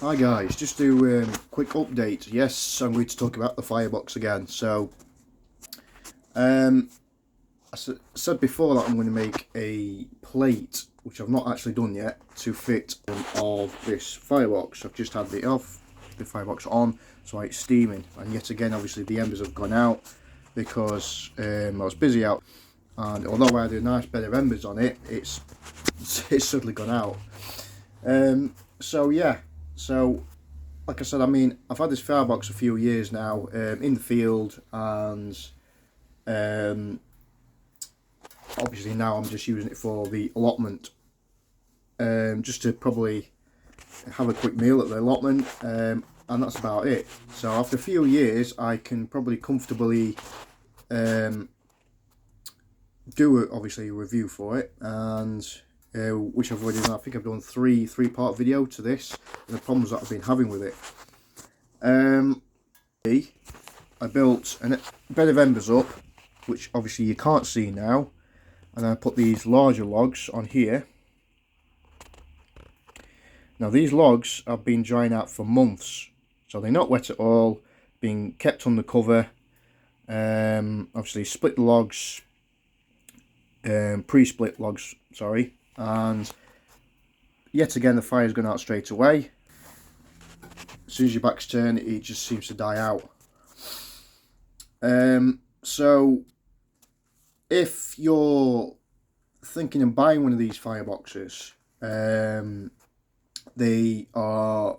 Hi guys, just do a quick update. Yes, I'm going to talk about the firebox again. So, I said before that I'm going to make a plate, which I've not actually done yet, to fit of this firebox. I've just had the firebox on, so it's steaming. And yet again, obviously the embers have gone out because I was busy out. And although I had a nice bed of embers on it, it's suddenly gone out. So yeah, so like I said, I mean, I've had this firebox a few years now in the field, and obviously now I'm just using it for the allotment, just to probably have a quick meal at the allotment, and that's about it. So after a few years, I can probably comfortably do obviously a review for it, and which I've already done. I think I've done three-part video to this and the problems that I've been having with it. I built a bed of embers up, which obviously you can't see now, and I put these larger logs on here. Now these logs have been drying out for months, so they're not wet at all, being kept under cover. Obviously split the logs, pre-split logs, sorry, and yet again the fire's gone out straight away. As soon as your back's turned, it just seems to die out. So if you're thinking of buying one of these fireboxes, they are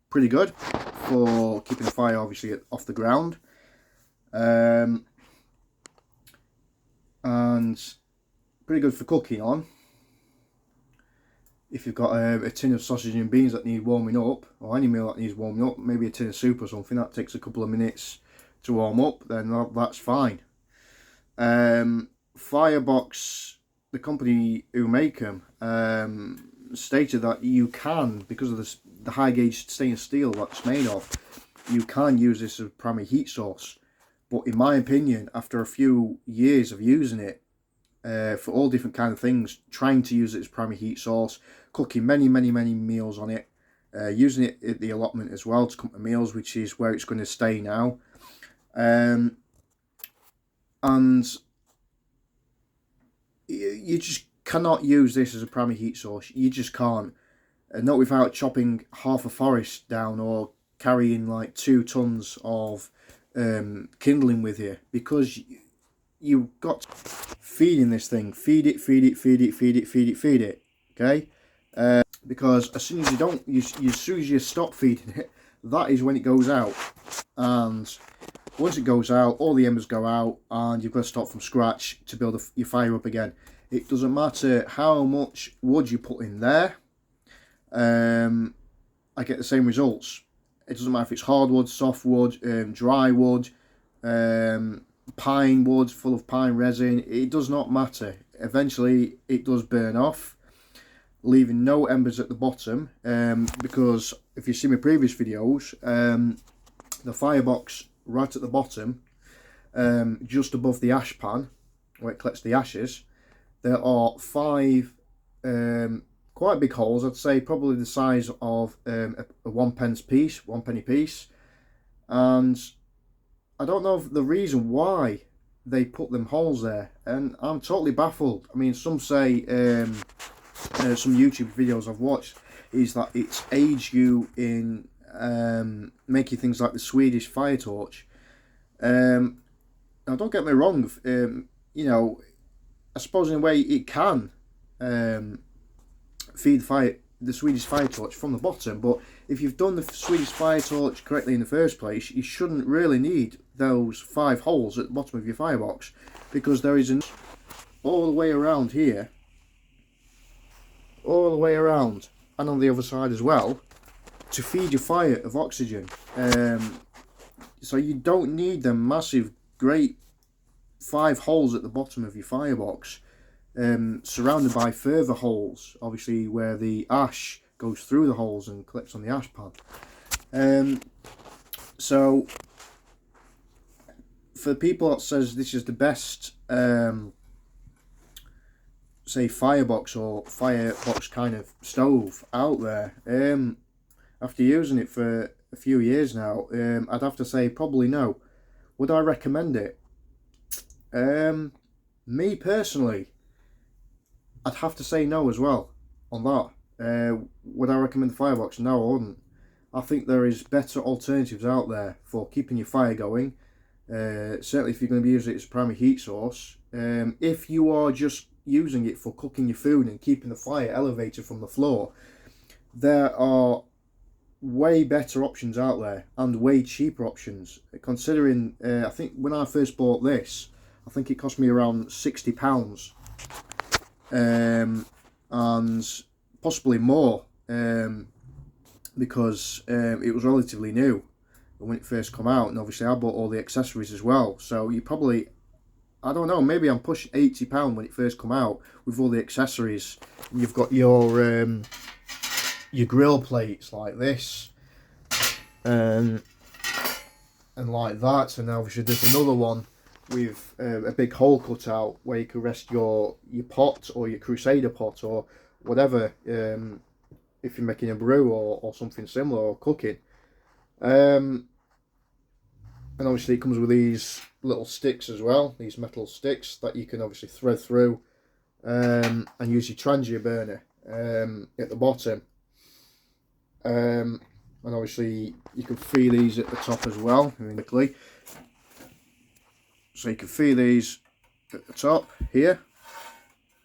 pretty good for keeping the fire obviously off the ground, and pretty good for cooking on. If you've got a tin of sausage and beans that need warming up, or any meal that needs warming up, maybe a tin of soup or something that takes a couple of minutes to warm up, then that's fine. Firebox, the company who make them, stated that you can, because of the high gauge stainless steel that's made of, you can use this as a primary heat source. But in my opinion, after a few years of using it for all different kind of things, trying to use it as primary heat source, cooking many meals on it, using it at the allotment as well to cook the meals, which is where it's going to stay now, and you just cannot use this as a primary heat source. You just can't, not without chopping half a forest down or carrying like 2 tons of kindling with you, because you've got feeding this thing, feed it, okay? Because as soon as as soon as you stop feeding it, that is when it goes out. And once it goes out, all the embers go out, and you've got to start from scratch to build your fire up again. It doesn't matter how much wood you put in there, I get the same results. It doesn't matter if it's hardwood, softwood, dry wood, pine wood full of pine resin. It does not matter. Eventually it does burn off, leaving no embers at the bottom, because if you see my previous videos, the firebox right at the bottom, just above the ash pan where it collects the ashes, there are 5 quite big holes. I'd say probably the size of a 1 penny piece, and I don't know the reason why they put them holes there, and I'm totally baffled. I mean, some say, some YouTube videos I've watched, is that it's aids you in making things like the Swedish fire torch. Now don't get me wrong, you know, I suppose in a way it can feed the Swedish fire torch from the bottom, but if you've done the Swedish fire torch correctly in the first place, you shouldn't really need those 5 holes at the bottom of your firebox, because there is all the way around here, all the way around, and on the other side as well, to feed your fire of oxygen. So you don't need them massive, great 5 holes at the bottom of your firebox, surrounded by further holes, obviously, where the ash goes through the holes and collects on the ash pan. So for people that says this is the best, say, firebox or firebox kind of stove out there, after using it for a few years now, I'd have to say probably no. Would I recommend it? Me personally, I'd have to say no as well on that. Would I recommend the firebox? No, I wouldn't. I think there is better alternatives out there for keeping your fire going. Certainly if you're going to be using it as a primary heat source. If you are just using it for cooking your food and keeping the fire elevated from the floor, there are way better options out there and way cheaper options. Considering, I think when I first bought this, I think it cost me around £60, and possibly more, because it was relatively new when it first come out, and obviously I bought all the accessories as well. So you probably, I don't know, maybe I'm pushing £80 when it first come out with all the accessories. And you've got your grill plates like this, and like that, and obviously there's another one with a big hole cut out where you can rest your pot or your Crusader pot or whatever, if you're making a brew or something similar, or cooking. And obviously it comes with these little sticks as well, these metal sticks that you can obviously thread through, and use your transient burner at the bottom. And obviously you can free these at the top as well, immediately. So you can free these at the top here,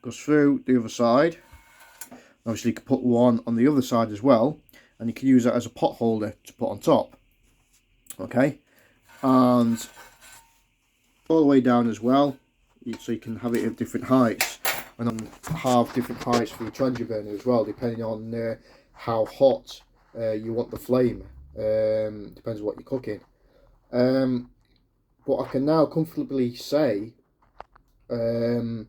goes through the other side. Obviously you can put one on the other side as well, and you can use that as a pot holder to put on top. Okay, and all the way down as well, so you can have it at different heights, and have different heights for your transient burner as well, depending on how hot you want the flame. Depends on what you're cooking. But I can now comfortably say, I mean,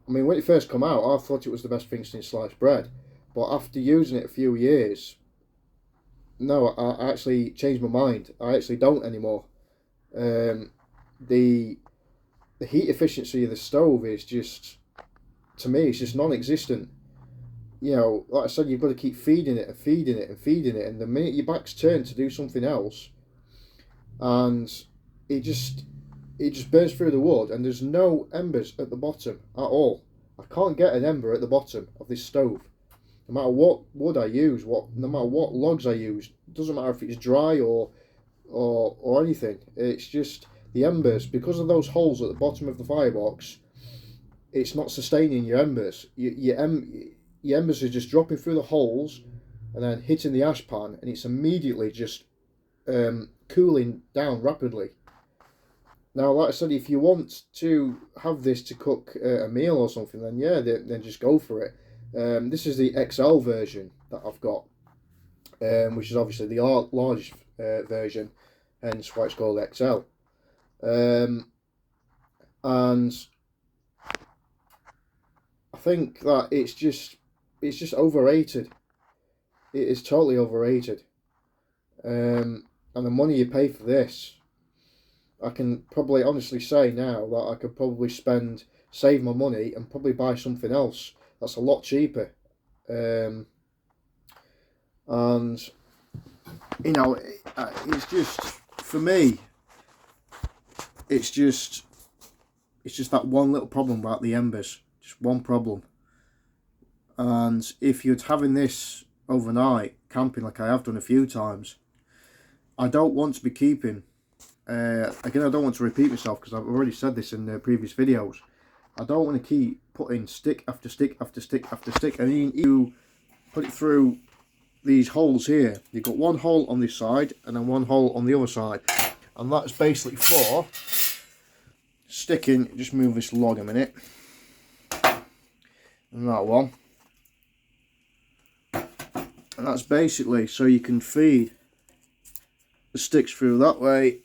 when it first came out, I thought it was the best thing since sliced bread. But after using it a few years, no, I actually changed my mind. I actually don't anymore. The heat efficiency of the stove is just, to me, it's just non-existent. You know, like I said, you've got to keep feeding it and feeding it and feeding it, and the minute your back's turned to do something else, and it just burns through the wood, and there's no embers at the bottom at all. I can't get an ember at the bottom of this stove. No matter what wood I use, no matter what logs I use, it doesn't matter if it's dry or anything. It's just the embers, because of those holes at the bottom of the firebox. It's not sustaining your embers. Your embers are just dropping through the holes and then hitting the ash pan, and it's immediately just cooling down rapidly. Now, like I said, if you want to have this to cook a meal or something, then yeah, then just go for it. This is the XL version that I've got, which is obviously the largest version, hence why it's called XL. And I think that it's just overrated. It is totally overrated. And the money you pay for this, I can probably honestly say now that I could probably save my money and probably buy something else that's a lot cheaper. And you know, it's just, for me, it's just that one little problem about the embers, just one problem. And if you're having this overnight camping, like I have done a few times, I don't want to be keeping, again, I don't want to repeat myself because I've already said this in the previous videos, I don't want to keep putting stick after stick after stick after stick. I mean, you put it through these holes here, you've got one hole on this side and then one hole on the other side, and that's basically for sticking, just move this log a minute, and that one, and that's basically so you can feed the sticks through that way,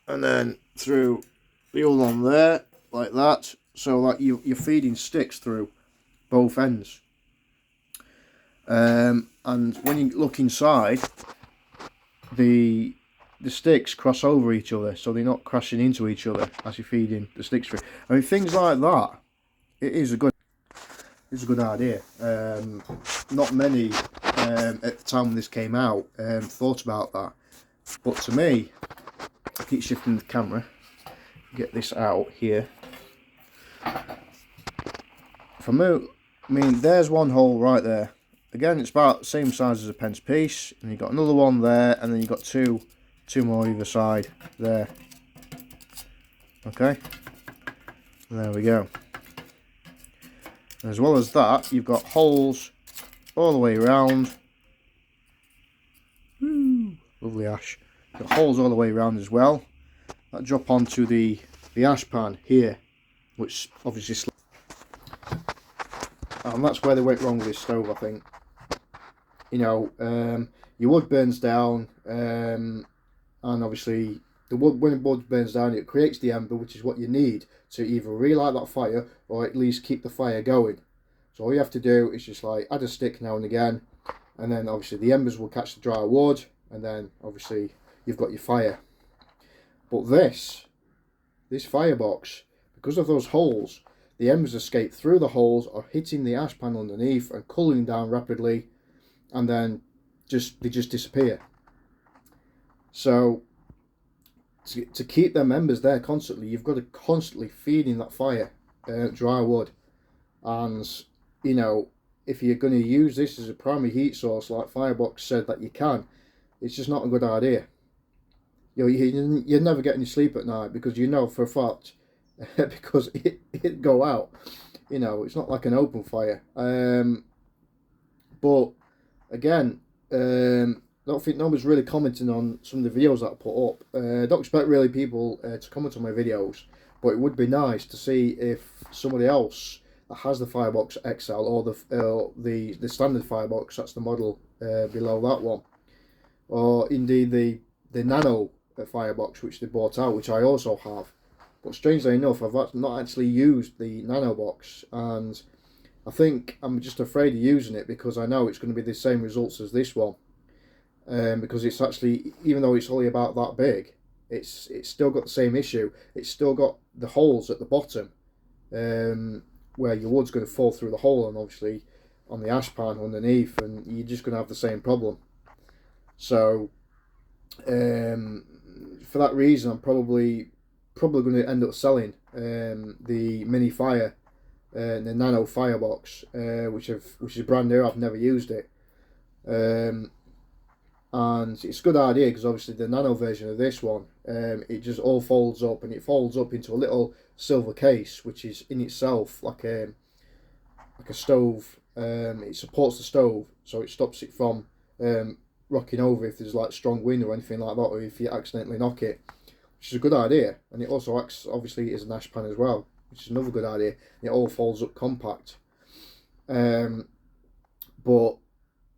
and then through the other one there, like that, so that you're feeding sticks through both ends. And when you look inside, the sticks cross over each other, so they're not crashing into each other as you're feeding the sticks through. I mean, things like that, it's a good idea. Not many at the time when this came out thought about that. But to me, I keep shifting the camera, get this out here. For me, I mean, there's one hole right there. Again, it's about the same size as a pence piece, and you've got another one there, and then you've got two more either side there. Okay, there we go. And as well as that, you've got holes all the way around. Woo, lovely ash. Got holes all the way around as well. That drop onto the ash pan here, which obviously, and that's where they went wrong with this stove, I think. You know, your wood burns down, and obviously the wood, when the wood burns down, it creates the ember, which is what you need to either relight that fire or at least keep the fire going. So all you have to do is just like add a stick now and again, and then obviously the embers will catch the dry wood, and then obviously you've got your fire. But this firebox, because of those holes, the embers escape through the holes or hitting the ash pan underneath and cooling down rapidly, and then they just disappear. So to keep them embers there constantly, you've got to constantly feeding that fire dry wood. And you know, if you're going to use this as a primary heat source, like Firebox said that you can, it's just not a good idea. You know, you're never getting any sleep at night, because you know for a fact, because it go out. You know, it's not like an open fire. But again, I don't think nobody's really commenting on some of the videos that I put up. I don't expect really people to comment on my videos, but it would be nice to see if somebody else that has the Firebox XL or the standard Firebox, that's the model below that one, or indeed the Nano Firebox, which they bought out, which I also have. But strangely enough, I've not actually used the Nano box, and I think I'm just afraid of using it because I know it's going to be the same results as this one. Because it's actually, even though it's only about that big, it's still got the same issue. It's still got the holes at the bottom, where your wood's going to fall through the hole, and obviously on the ash pan underneath, and you're just going to have the same problem. So for that reason, I'm probably going to end up selling the mini fire, the Nano Firebox, which is brand new. I've never used it, and it's a good idea because obviously the Nano version of this one, it just all folds up, and it folds up into a little silver case, which is in itself like a stove. It supports the stove, so it stops it from rocking over if there's like strong wind or anything like that, or if you accidentally knock it, which is a good idea. And it also acts obviously as an ash pan as well, which is another good idea. And it all folds up compact. But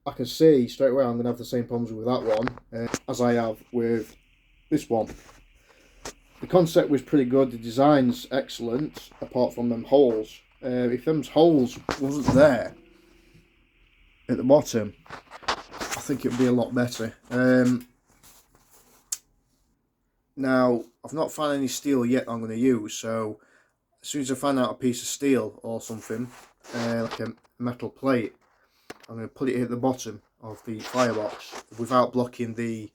I can see straight away I'm going to have the same problems with that one as I have with this one. The concept was pretty good, the design's excellent, apart from them holes. If them holes wasn't there at the bottom, I think it would be a lot better. Now, I've not found any steel yet I'm going to use, so as soon as I find out a piece of steel or something, like a metal plate, I'm going to put it at the bottom of the firebox without blocking the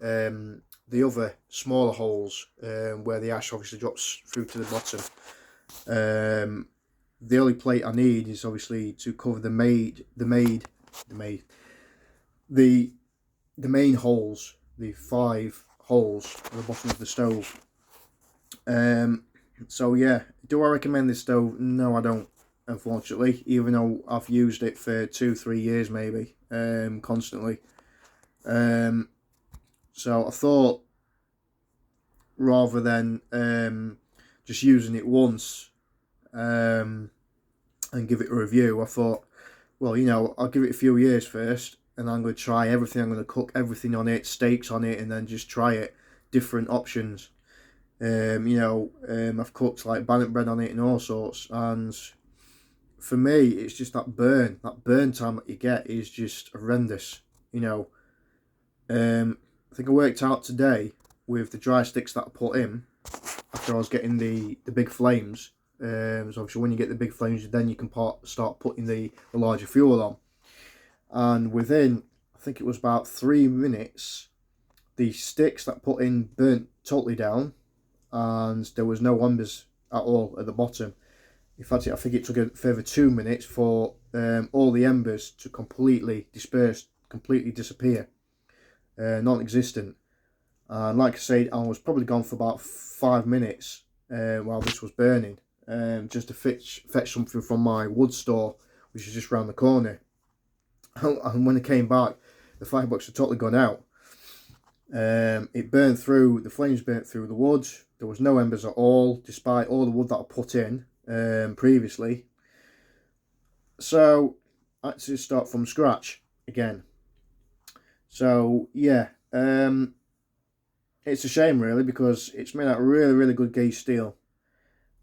other smaller holes where the ash obviously drops through to the bottom. The only plate I need is obviously to cover the main holes, the 5 holes at the bottom of the stove. So yeah, do I recommend this stove? No, I don't, unfortunately, even though I've used it for 2-3 years maybe, constantly. So I thought, rather than just using it once and give it a review, I thought, well, you know, I'll give it a few years first, and I'm going to try everything. I'm going to cook everything on it, steaks on it, and then just try it, different options. You know, I've cooked like bannock bread on it and all sorts, and for me, it's just that burn time that you get is just horrendous. You know, I think I worked out today with the dry sticks that I put in after I was getting the big flames. So obviously when you get the big flames, then you can start putting the larger fuel on. and within, I think it was about 3 minutes, the sticks that put in burnt totally down, and there was no embers at all at the bottom. In fact, I think it took a further 2 minutes for all the embers to completely disperse, completely disappear, non-existent. And like I said, I was probably gone for about 5 minutes while this was burning, just to fetch something from my wood store, which is just round the corner. And when I came back, the firebox had totally gone out. It burned through, the flames burnt through the wood. There was no embers at all, despite all the wood that I put in previously. So I had to start from scratch again. So yeah, it's a shame really, because it's made out of really, really good gauge steel,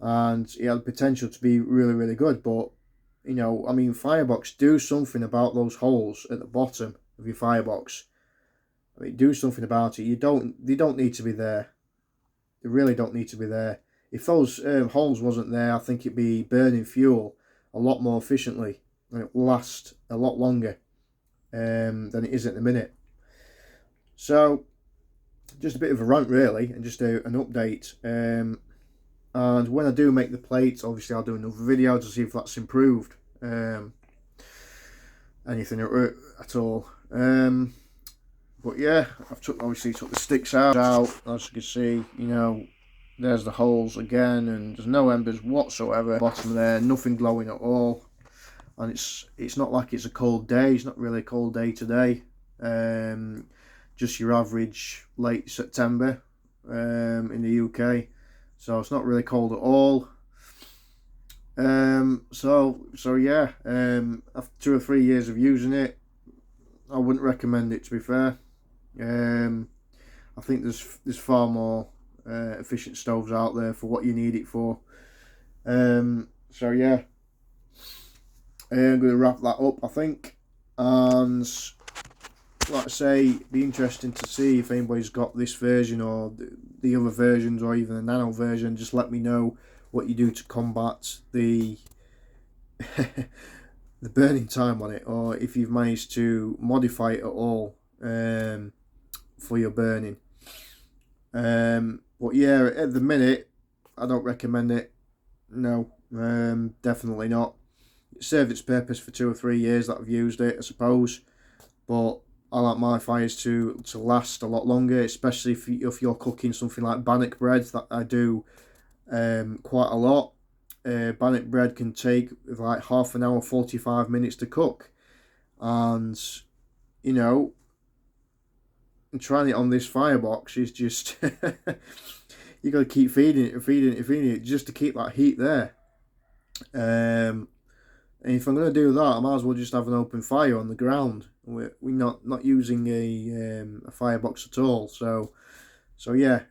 and it had the potential to be really, really good. But you know, I mean, firebox, do something about those holes at the bottom of your firebox. I mean, do something about it. They don't need to be there. They really don't need to be there. If those holes wasn't there, I think it'd be burning fuel a lot more efficiently, and it last a lot longer than it is at the minute. So just a bit of a rant really, and just an update. And when I do make the plates, obviously I'll do another video to see if that's improved anything at all. But yeah, I've obviously took the sticks out. As you can see, you know, there's the holes again, and there's no embers whatsoever. Bottom there, nothing glowing at all. And it's not like it's a cold day. It's not really a cold day today. Just your average late September in the UK. So it's not really cold at all. So yeah, after 2 or 3 years of using it, I wouldn't recommend it, to be fair. I think there's far more efficient stoves out there for what you need it for. So yeah, I'm going to wrap that up, I think, and like I say, be interesting to see if anybody's got this version or the other versions, or even the nano version. Just let me know what you do to combat the the burning time on it, or if you've managed to modify it at all for your burning. But yeah, at the minute, I don't recommend it. No, definitely not. It served its purpose for 2 or 3 years that I've used it, I suppose, but I like my fires to last a lot longer, especially if you're cooking something like bannock bread, that I do quite a lot. Bannock bread can take like half an hour, 45 minutes to cook, and you know, trying it on this firebox is just you got to keep feeding it just to keep that heat there. And if I'm going to do that, I might as well just have an open fire on the ground. We're not using a firebox at all. So yeah.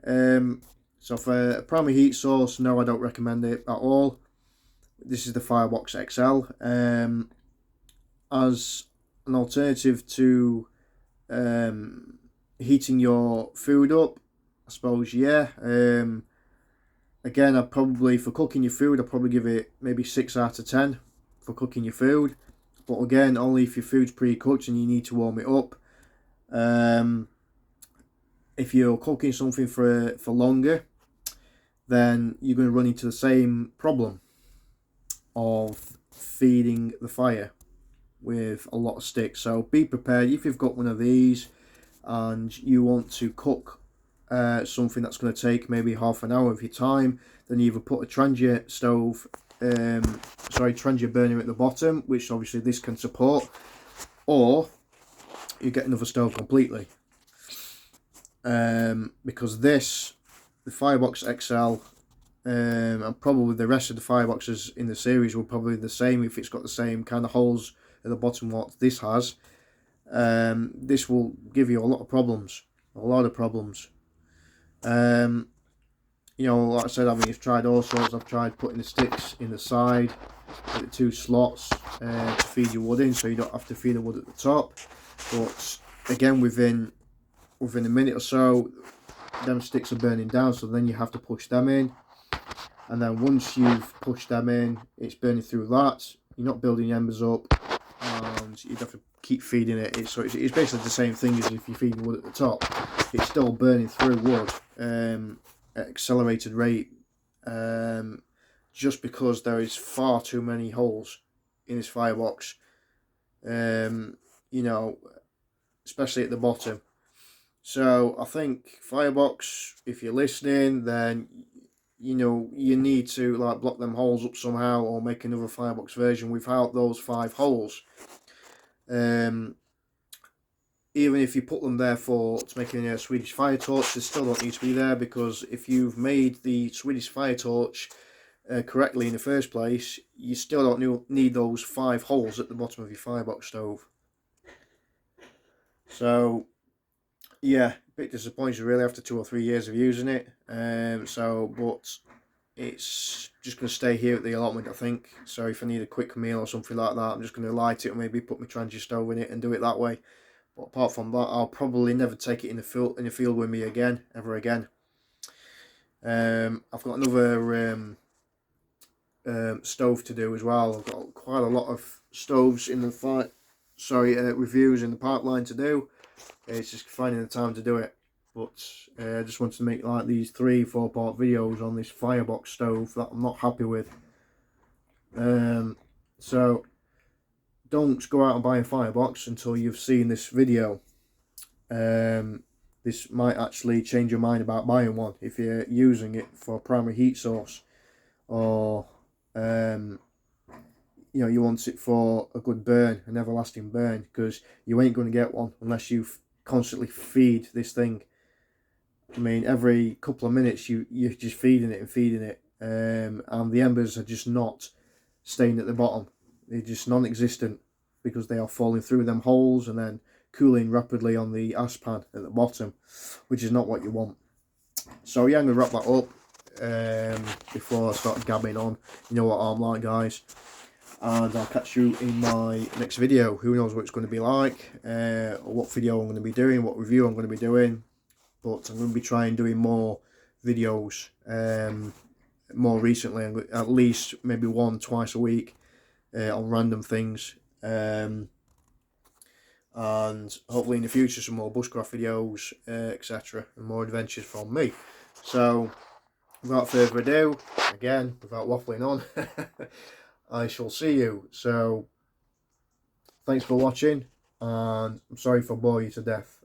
So for a primary heat source, no, I don't recommend it at all. This is the Firebox XL. As an alternative to heating your food up, I suppose, yeah. Again, I'd probably, for cooking your food, I'd probably give it maybe 6 out of 10 for cooking your food. But again, only if your food's pre-cooked and you need to warm it up. If you're cooking something for longer, then you're going to run into the same problem of feeding the fire with a lot of sticks. So be prepared. If you've got one of these and you want to cook something that's going to take maybe half an hour of your time, then you either put a Trangia stove, Trangia burner at the bottom, which obviously this can support, or you get another stove completely. Because the Firebox XL, and probably the rest of the fireboxes in the series will probably be the same if it's got the same kind of holes at the bottom what this has. This will give you a lot of problems. You know, like I said, I've tried all sorts. I've tried putting the sticks in the side with the 2 slots to feed your wood in, so you don't have to feed the wood at the top. But again, within a minute or so, them sticks are burning down, so then you have to push them in. And then once you've pushed them in, it's burning through that. You're not building embers up, and you'd have to keep feeding it. It's basically the same thing as if you're feeding wood at the top. It's still burning through wood at accelerated rate, just because there is far too many holes in this firebox. You know, especially at the bottom. So I think firebox, if you're listening, then you know you need to like block them holes up somehow, or make another firebox version without those 5 holes. Even if you put them there to making a Swedish fire torch, they still don't need to be there, because if you've made the Swedish fire torch correctly in the first place, you still don't need those 5 holes at the bottom of your firebox stove. So yeah, a bit disappointed really after 2 or 3 years of using it. But it's just going to stay here at the allotment, I think. So if I need a quick meal or something like that, I'm just going to light it, or maybe put my transit stove in it and do it that way. But apart from that, I'll probably never take it in the field with me again, ever again. I've got another stove to do as well. I've got quite a lot of stoves in the reviews in the pipeline to do. It's just finding the time to do it. But I just wanted to make like these 3-4 part videos on this firebox stove that I'm not happy with. So don't go out and buy a firebox until you've seen this video. This might actually change your mind about buying one if you're using it for a primary heat source, or you know, you want it for a good burn, an everlasting burn, because you ain't going to get one unless you constantly feed this thing. I mean, every couple of minutes you're just feeding it and feeding it, and the embers are just not staying at the bottom. They're just non-existent, because they are falling through them holes and then cooling rapidly on the ash pan at the bottom, which is not what you want. So yeah, I'm going to wrap that up before I start gabbing on. You know what I'm like, guys. And I'll catch you in my next video. Who knows what it's going to be like, or what video I'm going to be doing, what review I'm going to be doing. But I'm going to be trying doing more videos more recently, at least maybe 1-2 a week on random things. And hopefully in the future some more bushcraft videos, etc., and more adventures from me. So without further ado, again, without waffling on, I shall see you. So thanks for watching, and I'm sorry for boring you to death.